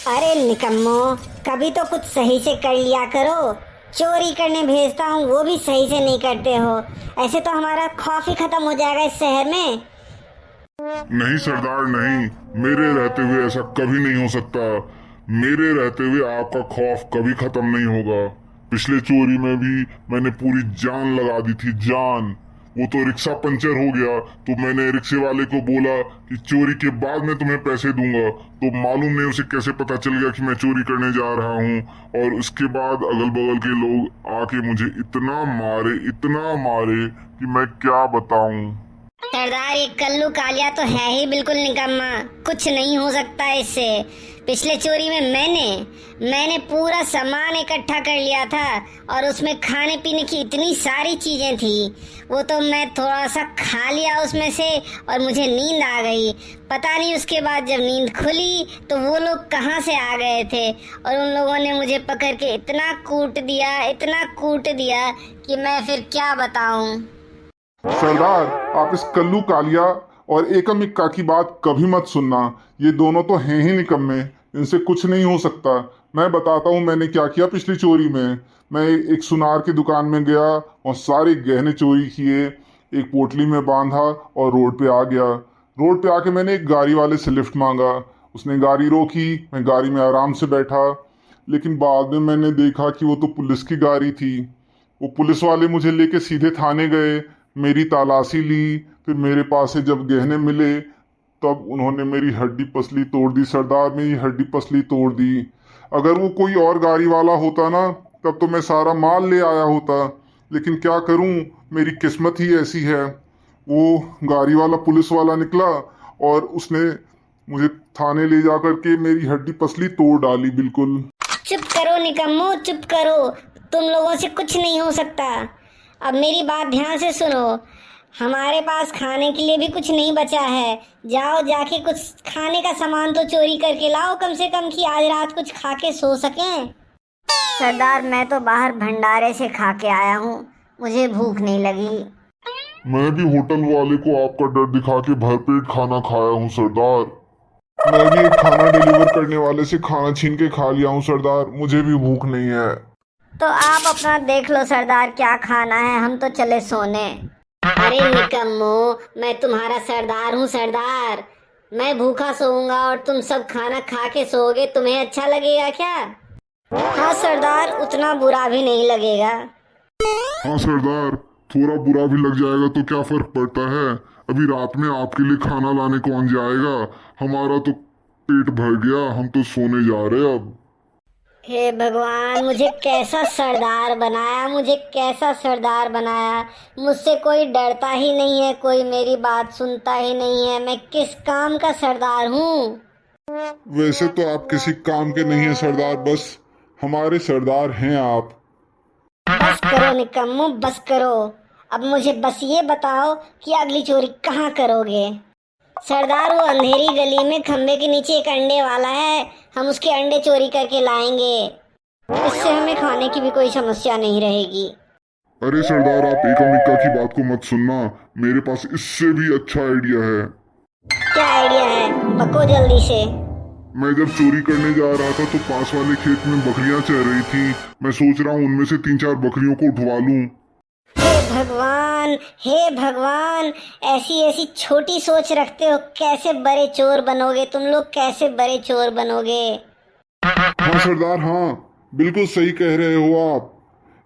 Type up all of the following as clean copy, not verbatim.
अरे निकम्मो, कभी तो कुछ सही से कर लिया करो। चोरी करने भेजता हूँ वो भी सही से नहीं करते हो। ऐसे तो हमारा खौफ ही खत्म हो जाएगा इस शहर में। नहीं सरदार नहीं, मेरे रहते हुए ऐसा कभी नहीं हो सकता। मेरे रहते हुए आपका खौफ कभी खत्म नहीं होगा। पिछले चोरी में भी मैंने पूरी जान लगा दी थी, जान। वो तो रिक्शा पंचर हो गया तो मैंने रिक्शे वाले को बोला कि चोरी के बाद मैं तुम्हें पैसे दूंगा, तो मालूम नहीं उसे कैसे पता चल गया कि मैं चोरी करने जा रहा हूँ। और उसके बाद अगल बगल के लोग आके मुझे इतना मारे कि मैं क्या बताऊं। सरदार, ये कल्लू कालिया तो है ही बिल्कुल निकम्मा। कुछ नहीं हो सकता इससे। पिछले चोरी में मैंने पूरा सामान इकट्ठा कर लिया था और उसमें खाने पीने की इतनी सारी चीजें थी। वो तो मैं थोड़ा सा खा लिया उसमें से और मुझे नींद आ गई। पता नहीं उसके बाद जब नींद खुली तो वो लोग कहाँ से आ गए थे और उन लोगों ने मुझे पकड़ के इतना कूट दिया कि मैं फिर क्या बताऊं। सरदार, आप इस कल्लू कालिया और एकम इक्का की बात कभी मत सुनना। ये दोनों तो हैं ही निकम्मे, इनसे कुछ नहीं हो सकता। मैं बताता हूँ मैंने क्या किया पिछली चोरी में। मैं एक सुनार की दुकान में गया और सारे गहने चोरी किए, एक पोटली में बांधा और रोड पे आ गया। रोड पे आके मैंने एक गाड़ी वाले से लिफ्ट मांगा। उसने गाड़ी रोकी, मैं गाड़ी में आराम से बैठा। लेकिन बाद में मैंने देखा कि वो तो पुलिस की गाड़ी थी। वो पुलिस वाले मुझे लेके सीधे थाने गए, मेरी तलाशी ली। फिर मेरे पास से जब गहने मिले तब उन्होंने मेरी हड्डी पसली तोड़ दी। सरदार, मेरी हड्डी पसली तोड़ दी। अगर वो कोई और गाड़ी वाला होता ना तब तो मैं सारा माल ले आया होता। लेकिन क्या करूं, मेरी किस्मत ही ऐसी है। वो गाड़ी वाला पुलिस वाला निकला और उसने मुझे थाने ले जा करके मेरी हड्डी पसली तोड़ डाली बिल्कुल। चुप करो निकम्मो, चुप करो। तुम लोगों से कुछ नहीं हो सकता। अब मेरी बात ध्यान से सुनो। हमारे पास खाने के लिए भी कुछ नहीं बचा है। जाओ जाके कुछ खाने का सामान तो चोरी करके लाओ, कम से कम कि आज रात कुछ खा के सो सकें। सरदार, मैं तो बाहर भंडारे से खा के आया हूँ, मुझे भूख नहीं लगी। मैं भी होटल वाले को आपका डर दिखा के भरपेट खाना खाया हूँ सरदार। मैं भी एक खाना डिलीवर करने वाले से खाना छीन के खा लिया हूँ सरदार, मुझे भी भूख नहीं है। तो आप अपना देख लो सरदार, क्या खाना है, हम तो चले सोने। अरे निकम्मो, मैं तुम्हारा सरदार हूँ सरदार। मैं भूखा सोऊंगा और तुम सब खाना खा के सोओगे, तुम्हें अच्छा लगेगा क्या? हाँ सरदार, उतना बुरा भी नहीं लगेगा। हाँ सरदार, थोड़ा बुरा भी लग जाएगा तो क्या फर्क पड़ता है। अभी रात में आपके लिए खाना लाने कौन जाएगा। हमारा तो पेट भर गया, हम तो सोने जा रहे अब। हे भगवान, मुझे कैसा सरदार बनाया, मुझे कैसा सरदार बनाया। मुझसे कोई डरता ही नहीं है, कोई मेरी बात सुनता ही नहीं है। मैं किस काम का सरदार हूँ? वैसे तो आप किसी काम के नहीं है सरदार, बस हमारे सरदार हैं आप। बस करो निकम्मो, बस करो। अब मुझे बस ये बताओ कि अगली चोरी कहाँ करोगे? सरदार, वो अंधेरी गली में खंबे के नीचे एक अंडे वाला है, हम उसके अंडे चोरी करके लाएंगे। इससे हमें खाने की भी कोई समस्या नहीं रहेगी। अरे सरदार, आप एकम इक्का की बात को मत सुनना, मेरे पास इससे भी अच्छा आइडिया है। क्या आइडिया है? बको जल्दी से। मैं जब चोरी करने जा रहा था तो पास वाले खेत में बकरियां चर रही थी। मैं सोच रहा हूँ उनमें से 3-4 बकरियों को उठवा लूं। हे भगवान, हे भगवान, ऐसी ऐसी छोटी सोच रखते हो। कैसे बड़े चोर बनोगे तुम लोग, कैसे बड़े चोर बनोगे? हाँ सरदार, हाँ बिल्कुल सही कह रहे हो आप।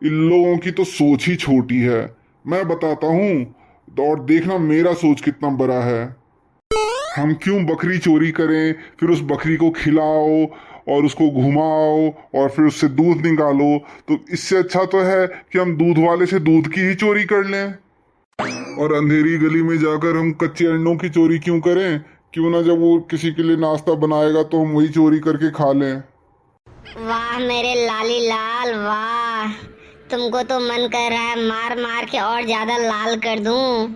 इन लोगों की तो सोच ही छोटी है। मैं बताता हूँ और देखना मेरा सोच कितना बड़ा है। हम क्यों बकरी चोरी करें, फिर उस बकरी को खिलाओ और उसको घुमाओ और फिर उससे दूध निकालो। तो इससे अच्छा तो है कि हम दूध वाले से दूध की ही चोरी कर लें। और अंधेरी गली में जाकर हम कच्चे अंडों की चोरी क्यों करें? क्यों ना जब वो किसी के लिए नाश्ता बनाएगा तो हम वही चोरी करके खा लें। वाह मेरे लाली लाल, वाह। तुमको तो मन कर रहा है मार मार के और ज्यादा लाल कर दूं।